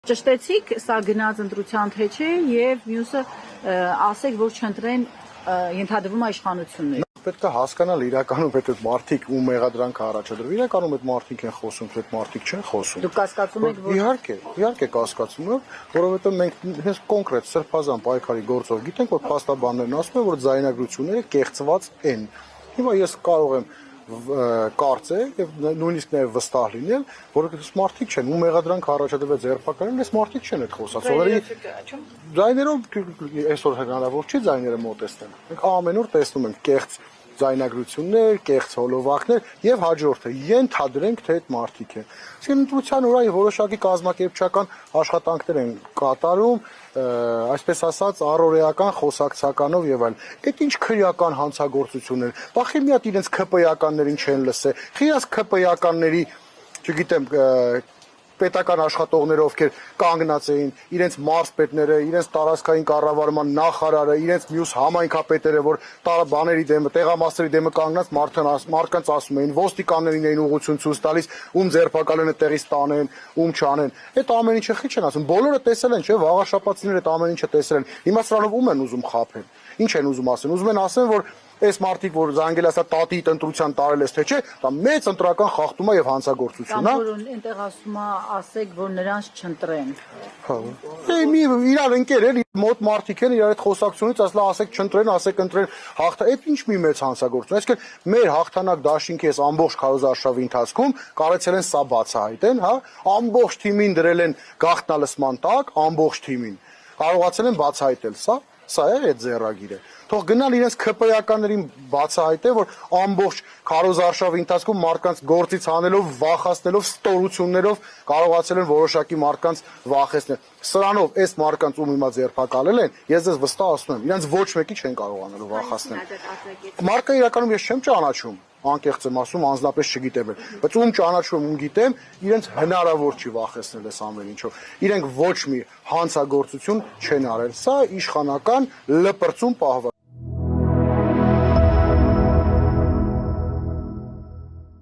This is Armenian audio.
Ճշտեցիք, սա գնաց ընտրության թե չէ եւ մյուսը ասեք, որ չընտրեն ենթադրվում է իշխանություններ։ Պետք է հասկանալ իրականում այդ մարդիկ ու մեղադրանքը առաջադրվում։ Իրականում այդ մարդիկ են խոսում, թե այդ մարդիկ չեն խոսում։ Դուք կասկածում եք, որ Իհարկե կասկածում եմ, որովհետեւ մենք հենց կոնկրետ սրբազան պայքարի գործով գիտենք, որ փաստաբաններն ասում են, որ ձայնագրությունները կեղծված են։ Հիմա ես կարող եմ կարծել եւ նույնիսկ նաեւ վստահ լինել, որ այս մարդիկ չեն ու մեղադրանք առաջադրված ձերբակալել, այս մարդիկ չեն այդ խոսածողների ձայներով այսօր հնարավոր չի ձայները մոտեցնել։ Մենք ամեն օր տեսնում ենք կեղծ ձայնագրություններ, կեղծ հոլովակներ եւ հաջորդը ենթադրենք, թե այդ մարդիկ են։ Իսկ ընտրության օրը որոշակի կազմակերպչական աշխատանքներ են կատարում, այսպես ասած, առօրեական խոսակցականով եւ այլն։ Այդ ինչ քրեական հանցագործություններ։ Բախի մի հատ իրենց ԿՊ-ականներին չեն լսել։ Խիաս ԿՊ-ականների, չգիտեմ, պետական աշխատողները, ովքեր կանգնած էին, իրենց մարզպետները, իրենց տարածքային կառավարման նախարարը, իրենց մյուս համայնքապետերը, որ բաների դեմը, տեղամասերի դեմը կանգնած մարդկանց ասում էին, ոստիկաններին էին ուղղություն ցույց տալիս, ում ձերբակալեն տեղից տանեն, ում չանեն։ Այդ ամեն ինչը խի չեն ասում։ Բոլորը տեսել են, չէ՞, վաղաշապացիները այդ ամեն ինչը տեսել են։ Հիմա սրանով ում են ուզում խաբել։ Ինչ են ուզում ասեն։ Ուզում են ասեն, որ այս մարդիկ, որ զանգել ասա տատիի ընտրության տարել ես թե չէ, դա մեծ ընտրական խախտում է եւ հանցագործություն է։ Կամ որ այնտեղ ասում է, ասեք, որ նրանց չընտրեն։ Հա։ Մի իրար ընկեր են, մոտ մարդիկ են, իրար այդ խոսակցությունից ասලා ասեք չընտրեն, ասեք ընտրեն հաղթա։ Այդ ինչ մի մեծ հանցագործություն։ Այսինքն մեր հաղթանակ դաշինքի այս ամբողջ քարոզարշավի ընթացքում կարեցել են սա բացահայտեն, հա, ամբողջ թիմին դրել են գաղտնալսման տակ, ամբողջ թիմին։ Կարողացել են բացահայտել սա է այդ ձեռագիրը։ Թող գնալ իրենց ԿՊ-ականներին բացահայտեն, որ ամբողջ քարոզարշավի ընթացքում մարդկանց գործից հանելով, վախացնելով, ստորություններով կարողացել են որոշակի մարդկանց վախեցնել։ Սրանով այս մարդկանց ում հիմա ձերբակալել են, ես ձեզ վստահ ասում եմ, իրենց ոչ մեկի չեն կարողանալու վախացնել։ Մարդը իրականում ես չեմ ճանաչում, անկեղծ եմ ասում, անձնապես չգիտեմ, բայց ում ճանաչում, ում գիտեմ, իրենց հնարավոր չի վախեցնել այս ամեն ինչով։ Իրենք ոչ մի հանցագործություն չեն արել։ Սա իշխանական լպրծուն պահվածք։